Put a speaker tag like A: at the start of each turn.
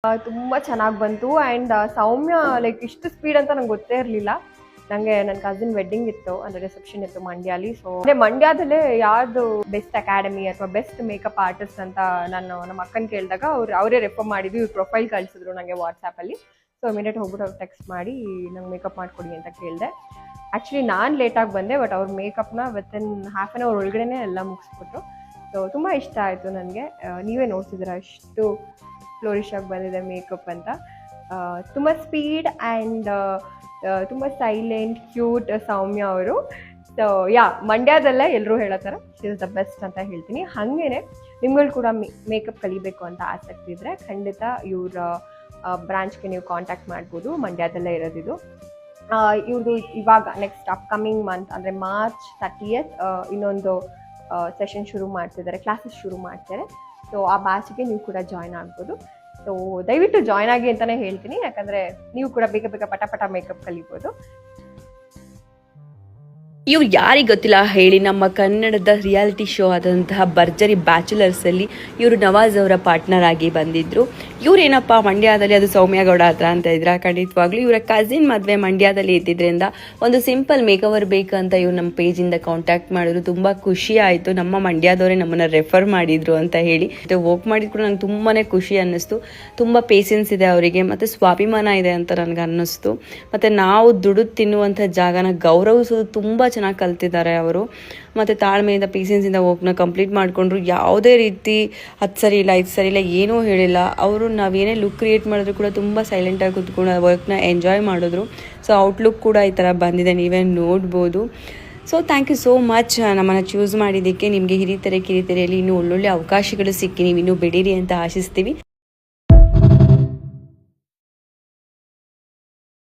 A: ತುಂಬ ಚೆನ್ನಾಗಿ ಬಂತು. ಆ್ಯಂಡ್ ಸೌಮ್ಯ ಲೈಕ್ ಇಷ್ಟು ಸ್ಪೀಡ್ ಅಂತ ನಂಗೆ ಗೊತ್ತೇ ಇರಲಿಲ್ಲ. ನನ್ನ ಕಸಿನ್ ವೆಡ್ಡಿಂಗ್ ಇತ್ತು, ಅಂದರೆ ರಿಸೆಪ್ಷನ್ ಇತ್ತು ಮಂಡ್ಯಾಲಿ. ಸೊ ಅದೇ ಮಂಡ್ಯದಲ್ಲೇ ಯಾವುದು ಬೆಸ್ಟ್ ಅಕಾಡೆಮಿ ಅಥವಾ ಬೆಸ್ಟ್ ಮೇಕಪ್ ಆರ್ಟಿಸ್ಟ್ ಅಂತ ನಾನು ನಮ್ಮ ಅಕ್ಕನ ಕೇಳಿದಾಗ ಅವರೇ ರೆಫರ್ ಮಾಡಿದ್ವಿ. ಇವ್ರು ಪ್ರೊಫೈಲ್ ಕಳಿಸಿದ್ರು ನನಗೆ ವಾಟ್ಸಾಪಲ್ಲಿ. ಸೊ ಇಮಿಡಿಯೇಟ್ ಹೋಗ್ಬಿಟ್ಟು ಅವ್ರು ಟೆಕ್ಸ್ಟ್ ಮಾಡಿ ನಂಗೆ ಮೇಕಪ್ ಮಾಡಿಕೊಡಿ ಅಂತ ಕೇಳಿದೆ. ಆ್ಯಕ್ಚುಲಿ ನಾನು ಲೇಟಾಗಿ ಬಂದೆ, ಬಟ್ ಅವ್ರ ಮೇಕಪ್ನ ವಿತಿನ್ ಹಾಫ್ ಆನ್ ಅವರ್ ಒಳಗಡೆ ಎಲ್ಲ ಮುಗಿಸ್ಬಿಟ್ರು. ಸೊ ತುಂಬ ಇಷ್ಟ ಆಯಿತು ನನಗೆ. ನೀವೇ ನೋಡ್ತಿದ್ದೀರಾ ಎಷ್ಟು ಫ್ಲೋರಿಶ್ ಆಗಿ ಬಂದಿದೆ ಮೇಕಪ್ ಅಂತ. ತುಂಬ ಸ್ಪೀಡ್ ಆ್ಯಂಡ್ ತುಂಬ ಸೈಲೆಂಟ್ ಕ್ಯೂಟ್ ಸೌಮ್ಯ ಅವರು. ಸೊ ಮಂಡ್ಯದಲ್ಲೇ ಎಲ್ಲರೂ ಹೇಳೋ ಥರ ಶಿ ಇಸ್ ದ ಬೆಸ್ಟ್ ಅಂತ ಹೇಳ್ತೀನಿ. ಹಾಗೇನೆ ನಿಮ್ಗಳು ಕೂಡ ಮೇಕಪ್ ಕಲಿಬೇಕು ಅಂತ ಆಸಕ್ತಿ ಇದ್ದರೆ ಖಂಡಿತ ಇವರ ಬ್ರಾಂಚ್ಗೆ ನೀವು ಕಾಂಟ್ಯಾಕ್ಟ್ ಮಾಡ್ಬೋದು. ಮಂಡ್ಯದಲ್ಲೇ ಇರೋದಿದು. ಇವ್ರದ್ದು ಇವಾಗ ನೆಕ್ಸ್ಟ್ ಅಪ್ಕಮಿಂಗ್ ಮಂತ್ ಅಂದರೆ March 30th ಇನ್ನೊಂದು ಸೆಷನ್ ಶುರು ಮಾಡ್ತಿದ್ದಾರೆ, ಕ್ಲಾಸಸ್ ಶುರು ಮಾಡ್ತಾರೆ. ಸೊ ಆ ಬ್ಯಾಚ್ಗೆ ನೀವು ಕೂಡ ಜಾಯ್ನ್ ಆಗ್ಬೋದು. ಸೊ ದಯವಿಟ್ಟು ಜಾಯ್ನ್ ಆಗಿ ಅಂತಲೇ ಹೇಳ್ತೀನಿ, ಯಾಕಂದರೆ ನೀವು ಕೂಡ ಬೇಗ ಪಟ ಮೇಕಪ್ ಕಲಿಬೋದು.
B: ಇವ್ರು ಯಾರಿಗೆ ಗೊತ್ತಿಲ್ಲ ಹೇಳಿ, ನಮ್ಮ ಕನ್ನಡದ ರಿಯಾಲಿಟಿ ಶೋ ಆದಂತಹ ಭರ್ಜರಿ ಬ್ಯಾಚುಲರ್ಸಲ್ಲಿ ಇವರು ನವಾಜ್ ಅವರ ಪಾರ್ಟ್ನರ್ ಆಗಿ ಬಂದಿದ್ದರು. ಇವರೇನಪ್ಪ ಮಂಡ್ಯದಲ್ಲಿ, ಅದು ಸೌಮ್ಯ ಗೌಡ ಹತ್ರ ಅಂತ ಇದ್ರ. ಖಂಡಿತವಾಗ್ಲೂ ಇವರ ಕಸಿನ್ ಮದುವೆ ಮಂಡ್ಯದಲ್ಲಿ ಇದ್ದಿದ್ದರಿಂದ ಒಂದು ಸಿಂಪಲ್ ಮೇಕವರ್ ಬೇಕಂತ ಇವ್ರು ನಮ್ಮ ಪೇಜಿಂದ ಕಾಂಟ್ಯಾಕ್ಟ್ ಮಾಡಿದ್ರು. ತುಂಬ ಖುಷಿ ಆಯಿತು, ನಮ್ಮ ಮಂಡ್ಯದವರೇ ನಮ್ಮನ್ನು ರೆಫರ್ ಮಾಡಿದರು ಅಂತ ಹೇಳಿ. ವರ್ಕ್ ಮಾಡಿದ್ರು ಕೂಡ ನಂಗೆ ತುಂಬಾ ಖುಷಿ ಅನ್ನಿಸ್ತು. ತುಂಬ ಪೇಷನ್ಸ್ ಇದೆ ಅವರಿಗೆ, ಮತ್ತು ಸ್ವಾಭಿಮಾನ ಇದೆ ಅಂತ ನನಗೆ ಅನ್ನಿಸ್ತು. ಮತ್ತು ನಾವು ದುಡಿದು ತಿನ್ನುವಂಥ ಜಾಗನ ಗೌರವಿಸೋದು ತುಂಬ ಚೆನ್ನಾಗಿ ಕಲ್ತಿದ್ದಾರೆ ಅವರು. ಮತ್ತು ತಾಳ್ಮೆಯಿಂದ ಪೇಷನ್ಸಿಂದ ವರ್ಕ್ನ ಕಂಪ್ಲೀಟ್ ಮಾಡಿಕೊಂಡ್ರು. ಯಾವುದೇ ರೀತಿ ಅದು ಸರಿ ಇಲ್ಲ ಇದು ಸರಿ ಇಲ್ಲ ಏನೂ ಹೇಳಿಲ್ಲ ಅವರು. ನಾವೇನೇ ಲುಕ್ ಕ್ರಿಯೇಟ್ ಮಾಡಿದ್ರು ಕೂಡ ತುಂಬ ಸೈಲೆಂಟಾಗಿ ಕೂತ್ಕೊಂಡು ವರ್ಕ್ನ ಎಂಜಾಯ್ ಮಾಡಿದ್ರು. ಸೊ ಔಟ್ಲುಕ್ ಕೂಡ ಈ ಥರ ಬಂದಿದೆ, ನೀವೇ ನೋಡ್ಬೋದು. So thank you so much ನಮ್ಮನ್ನು ಚೂಸ್ ಮಾಡಿದ್ದಕ್ಕೆ. ನಿಮಗೆ ಹಿರಿತೆರೆಯಲ್ಲಿ ಇನ್ನೂ ಒಳ್ಳೊಳ್ಳೆ ಅವಕಾಶಗಳು ಸಿಕ್ಕಿ ನೀವು ಇನ್ನೂ ಬೆಳೀರಿ ಅಂತ ಆಶಿಸ್ತೀವಿ.